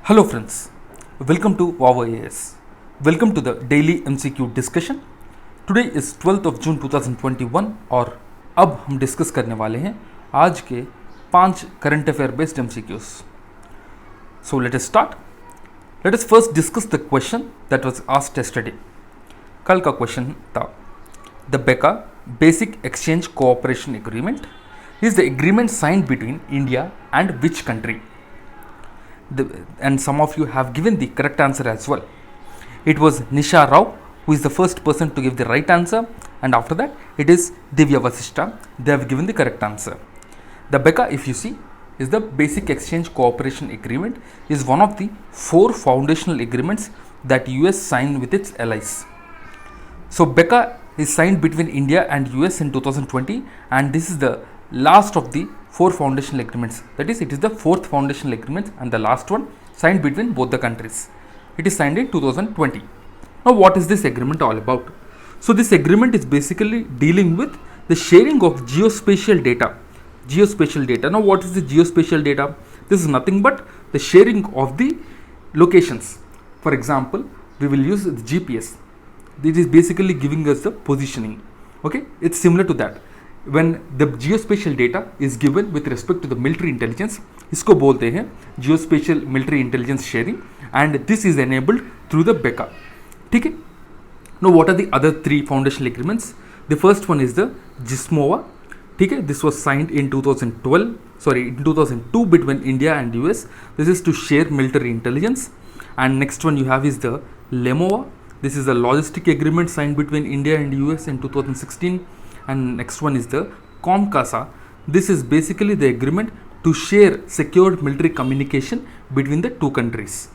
Hello friends, welcome to Wow AS. Welcome to the daily MCQ discussion. Today is 12th of June 2021 और अब हम discuss करने वाले हैं आज के 5 current affair based MCQs. So let us start. Let us first discuss the question that was asked yesterday. कल का क्वेश्चन था The BECA Basic Exchange Cooperation Agreement is the agreement signed between India and which country? And some of you have given the correct answer as well. It was Nisha Rao who is the first person to give the right answer, and after that it is Divya Vasishta. They have given the correct answer. The BECA, if you see, is the Basic Exchange Cooperation Agreement, is one of the 4 foundational agreements that US signed with its allies. So BECA is signed between India and US in 2020, and this is the last of the 4 foundational agreements. That is, it is the 4th foundational agreement and the last one signed between both the countries. It is signed in 2020. Now what is this agreement all about? So this agreement is basically dealing with the sharing of geospatial data. Geospatial data. Now what is the geospatial data? This is nothing but the sharing of the locations. For example, we will use the GPS. It is basically giving us the positioning. Okay, it's similar to that. When the geospatial data is given with respect to the military intelligence, इसको बोलते हैं geospatial military intelligence sharing, and this is enabled through the BECA. ठीक है? Now what are the other 3 foundational agreements? The first one is the GSMOA. ठीक है? This was signed in 2002 between India and US. This is to share military intelligence. And next one you have is the LEMOA. This is a logistic agreement signed between India and US in 2016. And next one is the COMCASA. This is basically the agreement to share secured military communication between the 2 countries.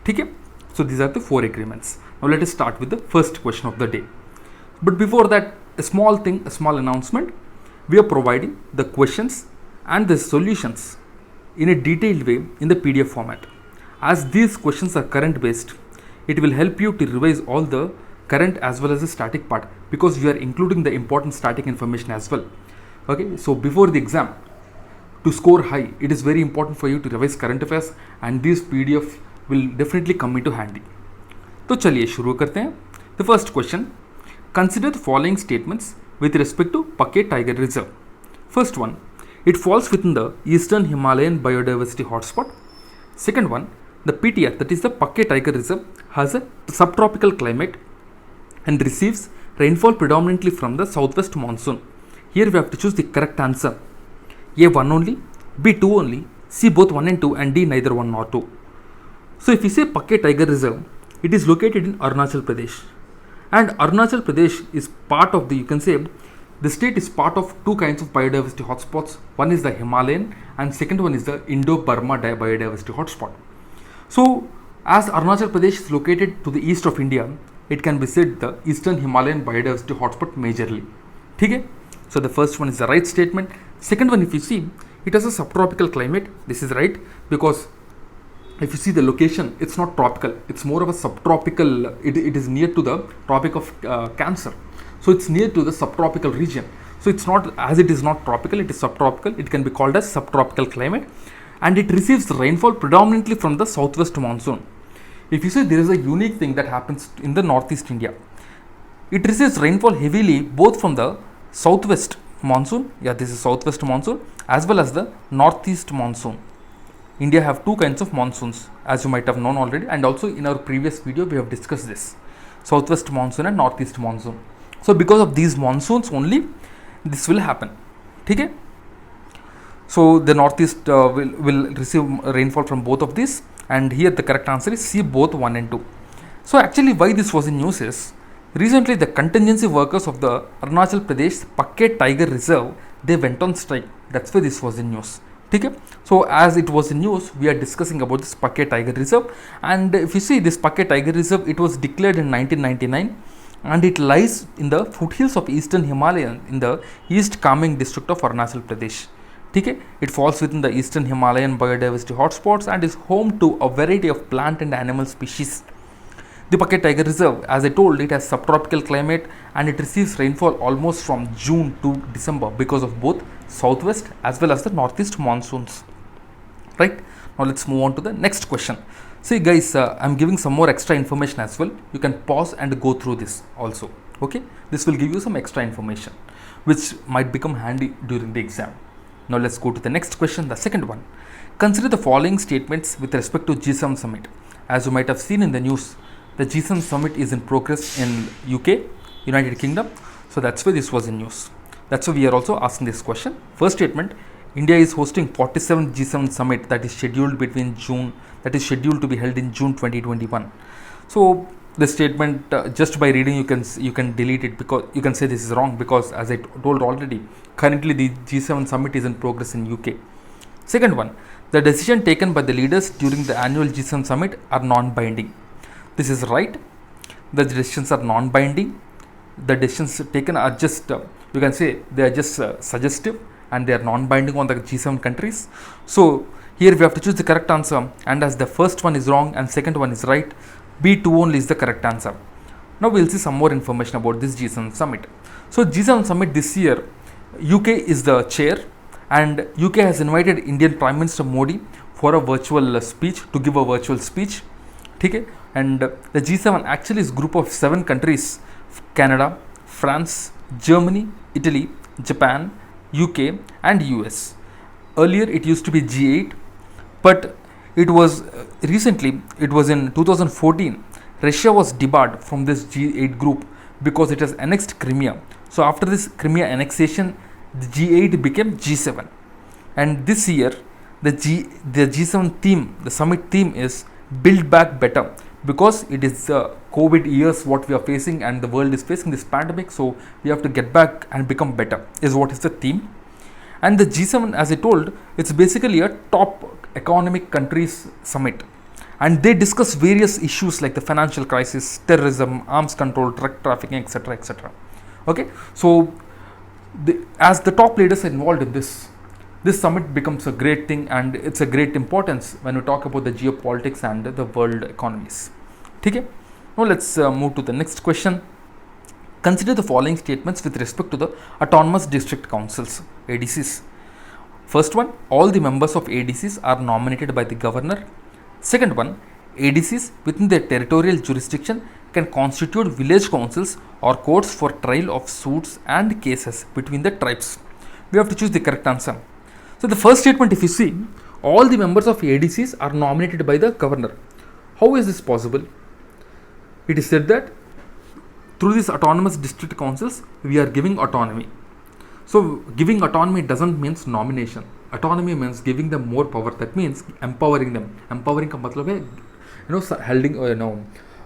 Okay? So these are the 4 agreements. Now let us start with the first question of the day. But before that, a small announcement. We are providing the questions and the solutions in a detailed way in the PDF format. As these questions are current based, it will help you to revise all the current as well as the static part, because we are including the important static information as well. Okay, so before the exam, to score high, it is very important for you to revise current affairs, and this PDF will definitely come into handy. तो चलिए शुरू करते हैं. The first question: Consider the following statements with respect to Pake Tiger Reserve. First one: it falls within the Eastern Himalayan Biodiversity Hotspot. Second one: the PTR, that is the Pake Tiger Reserve, has a subtropical climate and receives rainfall predominantly from the southwest monsoon. Here we have to choose the correct answer. A 1 only, B 2 only, C both 1 and 2, and D neither 1 nor 2. So if you say Pake Tiger Reserve, it is located in Arunachal Pradesh. And Arunachal Pradesh is part of the, you can say, the state is part of 2 kinds of biodiversity hotspots. One is the Himalayan and second one is the Indo-Burma biodiversity hotspot. So as Arunachal Pradesh is located to the east of India, it can be said the Eastern Himalayan biodiversity hotspot majorly. Okay? So the first one is the right statement. Second one, if you see, it has a subtropical climate. This is right, because if you see the location, it's not tropical, it's more of a subtropical. It is near to the Tropic of Cancer, so it's near to the subtropical region. So it's not, as it is not tropical, it is subtropical. It can be called as subtropical climate, and it receives rainfall predominantly from the southwest monsoon. If you say there is a unique thing that happens in the northeast India, it receives rainfall heavily both from the southwest monsoon, this is southwest monsoon, as well as the northeast monsoon. India have 2 kinds of monsoons, as you might have known already, and also in our previous video we have discussed this, southwest monsoon and northeast monsoon. So because of these monsoons only this will happen. Okay? So the northeast will receive rainfall from both of these, and here the correct answer is C both 1 and 2. So actually why this was in news is, recently the contingency workers of the Arunachal Pradesh Pake Tiger Reserve, they went on strike. That's why this was in news. Okay? So as it was in news, we are discussing about this Pake Tiger Reserve, and if you see this Pake Tiger Reserve, it was declared in 1999, and it lies in the foothills of Eastern Himalayan in the East Kameng district of Arunachal Pradesh. Okay? It falls within the Eastern Himalayan biodiversity hotspots and is home to a variety of plant and animal species. The Pake Tiger Reserve, as I told, it has subtropical climate and it receives rainfall almost from June to December because of both southwest as well as the northeast monsoons. Right? Now let's move on to the next question. See guys, I'm giving some more extra information as well. You can pause and go through this also. Okay, this will give you some extra information which might become handy during the exam. Now let's go to the next question, the second one. Consider the following statements with respect to G7 summit. As you might have seen in the news, the G7 summit is in progress in UK, United Kingdom. So that's why this was in news. That's why we are also asking this question. First statement, India is hosting 47th G7 summit that is scheduled to be held in June 2021. So the statement, just by reading you can delete it, because you can say this is wrong, because as I told already, currently the G7 summit is in progress in UK. Second one, the decision taken by the leaders during the annual G7 summit are non-binding. This is right. The decisions are non-binding. The decisions taken are just, you can say they are just suggestive, and they are non-binding on the G7 countries. So here we have to choose the correct answer, and as the first one is wrong and second one is right, B2 only is the correct answer. Now we'll see some more information about this G7 summit. So G7 summit this year, UK is the chair, and UK has invited Indian Prime Minister Modi for a virtual speech, to give a virtual speech. Okay? And the G7 actually is a group of 7 countries: Canada, France, Germany, Italy, Japan, UK and US. Earlier it used to be G8, but it was recently, it was in 2014, Russia was debarred from this G8 group because it has annexed Crimea. So after this Crimea annexation, the G8 became G7. And this year, the G7 theme, the summit theme is Build Back Better, because it is the COVID years what we are facing, and the world is facing this pandemic. So we have to get back and become better, is what is the theme. And the G7, as I told, it's basically a top economic countries summit, and they discuss various issues like the financial crisis, terrorism, arms control, drug trafficking, etc., etc. Okay, so as the top leaders are involved in this summit becomes a great thing, and it's a great importance when we talk about the geopolitics and the world economies. Okay, now let's move to the next question. Consider the following statements with respect to the autonomous district councils, ADCs. First one, all the members of ADCs are nominated by the governor. Second one, ADCs within their territorial jurisdiction can constitute village councils or courts for trial of suits and cases between the tribes. We have to choose the correct answer. So the first statement, if you see, all the members of ADCs are nominated by the governor. How is this possible? It is said that through these autonomous district councils, we are giving autonomy. So giving autonomy doesn't mean nomination. Autonomy means giving them more power. That means empowering them. Empowering ka matlab hai,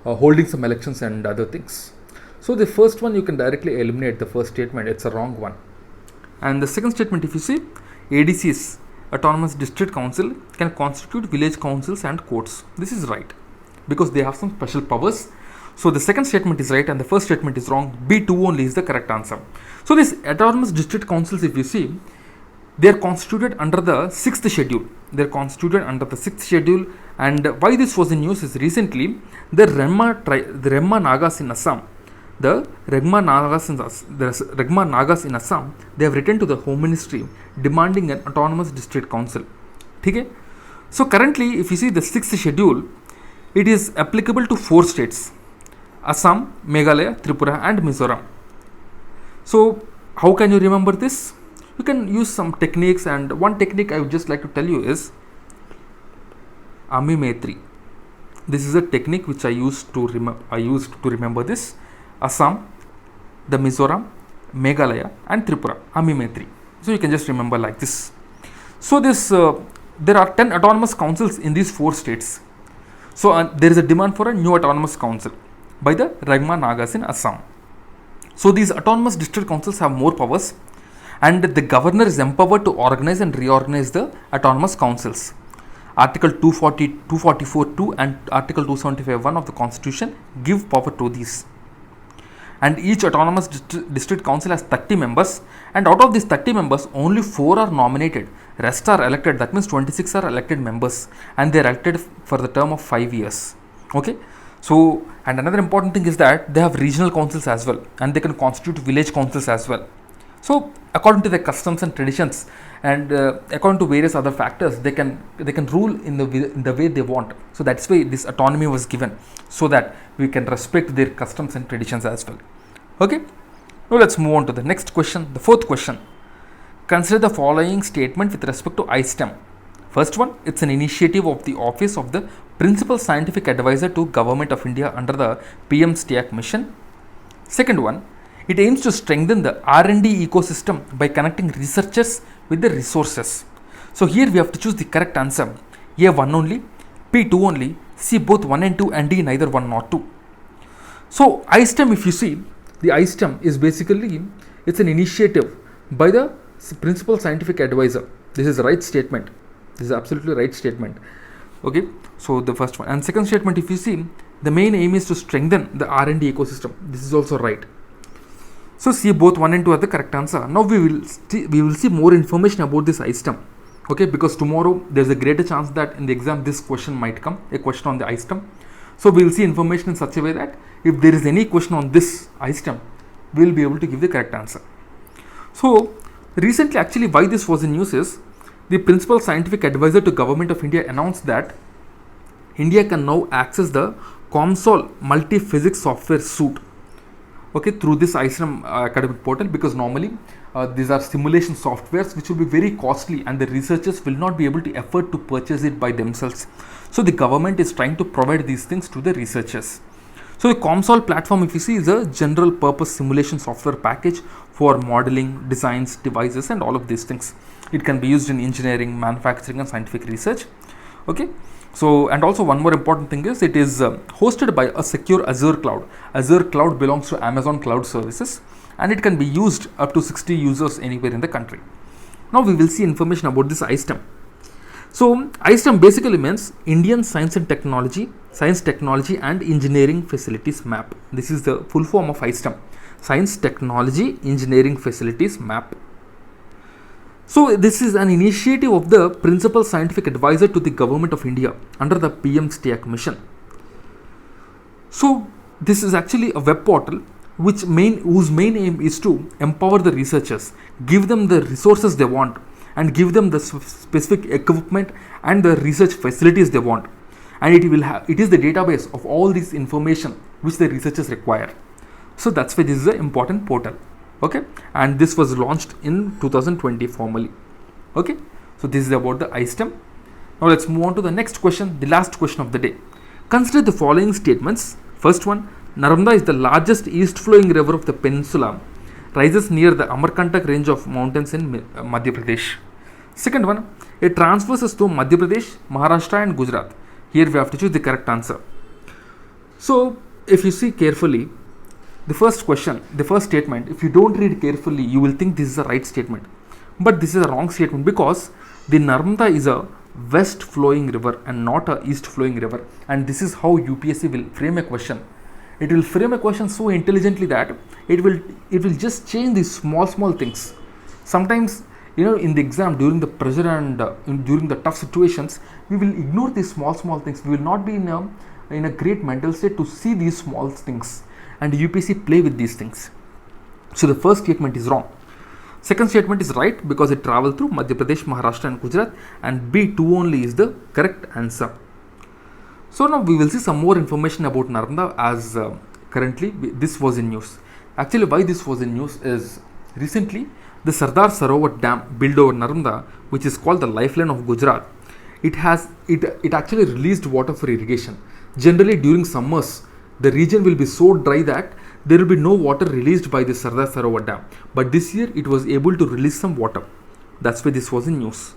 holding some elections and other things. So the first one, you can directly eliminate the first statement. It's a wrong one. And the second statement, if you see, ADCs, autonomous district council, can constitute village councils and courts. This is right, because they have some special powers. So the second statement is right and the first statement is wrong. B2 only is the correct answer. So these autonomous district councils, if you see, they are constituted under the 6th schedule. They are constituted under the 6th schedule. And why this was in news is recently the Remma Nagas in Assam, the Regma Nagas in Assam, they have written to the Home Ministry demanding an autonomous district council. Okay? So currently, if you see the 6th schedule, it is applicable to 4 states: Assam, Meghalaya, Tripura and Mizoram. So how can you remember this? You can use some techniques, and one technique I would just like to tell you is Amimetri. This is a technique which I used to remember this: Assam, the Mizoram, Meghalaya and Tripura, Amimetri. So you can just remember like this. So this there are 10 autonomous councils in these 4 states. So there is a demand for a new autonomous council by the Regma Nagas in Assam. So these autonomous district councils have more powers, and the governor is empowered to organize and reorganize the autonomous councils. Article 244(2) and Article 275(1) of the Constitution give power to these. And each autonomous district council has 30 members, and out of these 30 members, only 4 are nominated. Rest are elected. That means 26 are elected members, and they are elected for the term of 5 years. Okay. So, and another important thing is that they have regional councils as well, and they can constitute village councils as well. So according to the customs and traditions, and according to various other factors, they can rule in the way they want. So that's why this autonomy was given, so that we can respect their customs and traditions as well. Okay, now let's move on to the next question, the fourth question. Consider the following statement with respect to iSTEM. First one, it's an initiative of the Office of the Principal Scientific Advisor to Government of India under the PM STEAC mission. Second one, it aims to strengthen the R&D ecosystem by connecting researchers with the resources. So here we have to choose the correct answer. A 1 only, P 2 only, C both 1 and 2, and D neither 1 nor 2. So iSTEM, if you see, the iSTEM is basically, it's an initiative by the Principal Scientific Advisor. This is the right statement. This is absolutely right statement. Okay, so the first one. And second statement, if you see, the main aim is to strengthen the R&D ecosystem. This is also right. So see, both 1 and 2 are the correct answer. Now we will see more information about this iSTEM. Okay, because tomorrow there's a greater chance that in the exam this question might come, a question on the iSTEM. So we will see information in such a way that if there is any question on this iSTEM, we will be able to give the correct answer. So recently, actually, why this was in news is, the Principal Scientific Advisor to Government of India announced that India can now access the COMSOL multi-physics software suite, okay, through this iSTEM academic portal, because normally these are simulation softwares which will be very costly and the researchers will not be able to afford to purchase it by themselves. So the government is trying to provide these things to the researchers. So the COMSOL platform, if you see, is a general purpose simulation software package for modeling, designs, devices, and all of these things. It can be used in engineering, manufacturing, and scientific research. Okay. So, and also one more important thing is, it is hosted by a secure Azure cloud. Azure cloud belongs to Amazon Cloud Services, and it can be used up to 60 users anywhere in the country. Now we will see information about this iSTEM. So iSTEM basically means Indian Science and Technology, Science, Technology and Engineering Facilities Map. This is the full form of iSTEM, Science, Technology, Engineering Facilities Map. So this is an initiative of the Principal Scientific Advisor to the Government of India under the PM STEAC mission. So this is actually a web portal whose main aim is to empower the researchers, give them the resources they want, and give them the specific equipment and the research facilities they want. And it is the database of all this information which the researchers require. So that's why this is an important portal. Okay, and this was launched in 2020 formally. Okay, so this is about the iSTEM. Now let's move on to the next question, the last question of the day. Consider the following statements. First one, Narmada is the largest east flowing river of the peninsula, rises near the Amarkantak range of mountains in Madhya Pradesh. Second one, it transverses through Madhya Pradesh, Maharashtra and Gujarat. Here we have to choose the correct answer. So if you see carefully, the first question, the first statement, if you don't read carefully, you will think this is a right statement. But this is a wrong statement, because the Narmada is a west flowing river and not a east flowing river. And this is how UPSC will frame a question. It will frame a question so intelligently that it will just change these small things. Sometimes, you know, in the exam, during the pressure and during the tough situations, we will ignore these small things. We will not be in a great mental state to see these small things. And UPSC play with these things. So the first statement is wrong. Second statement is right, because it travels through Madhya Pradesh, Maharashtra and Gujarat, and B2 only is the correct answer. So now we will see some more information about Narmada, as currently this was in news. Actually, why this was in news is, recently the Sardar Sarovar Dam built over Narmada, which is called the lifeline of Gujarat, it actually released water for irrigation. Generally during summers, the region will be so dry that there will be no water released by the Sardar Sarovar Dam. But this year it was able to release some water. That's why this was in news.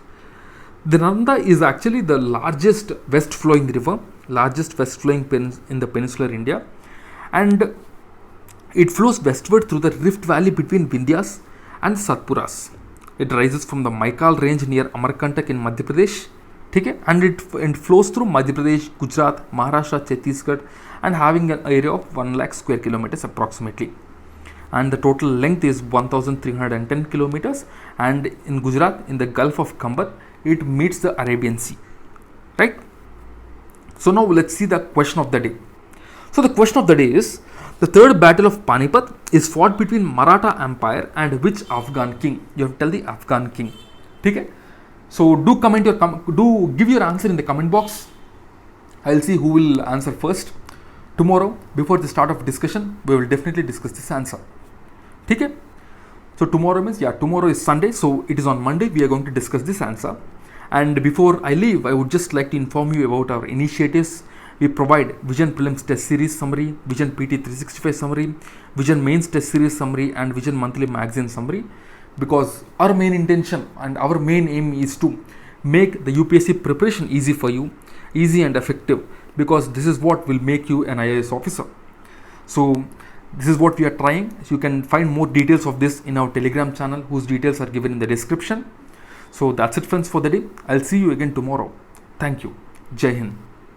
The Narmada is actually the largest west flowing river, largest west flowing in the peninsular India, and it flows westward through the rift valley between Vindhyas and Satpuras. It rises from the Maikal range near Amarkantak in Madhya Pradesh, and it flows through Madhya Pradesh, Gujarat, Maharashtra, Chhattisgarh, and having an area of 1 lakh square kilometers approximately. And the total length is 1310 kilometers, and in Gujarat, in the Gulf of Khambar, it meets the Arabian Sea, right? So now let's see the question of the day. So the question of the day is, The third battle of Panipat is fought between Maratha Empire and which Afghan king? You have to tell the Afghan king. Okay? So do give your answer in the comment box. I'll see who will answer first. Tomorrow, before the start of discussion, we will definitely discuss this answer. Okay? So tomorrow is Sunday, so it is on Monday we are going to discuss this answer. And before I leave, I would just like to inform you about our initiatives. We provide Vision Prelims Test Series Summary, Vision PT 365 Summary, Vision Mains Test Series Summary and Vision Monthly Magazine Summary, because our main intention and our main aim is to make the UPSC preparation easy for you, easy and effective, because this is what will make you an IAS officer. So this is what we are trying. You can find more details of this in our Telegram channel, whose details are given in the description. So that's it, friends, for the day. I'll see you again tomorrow. Thank you. Jai Hind.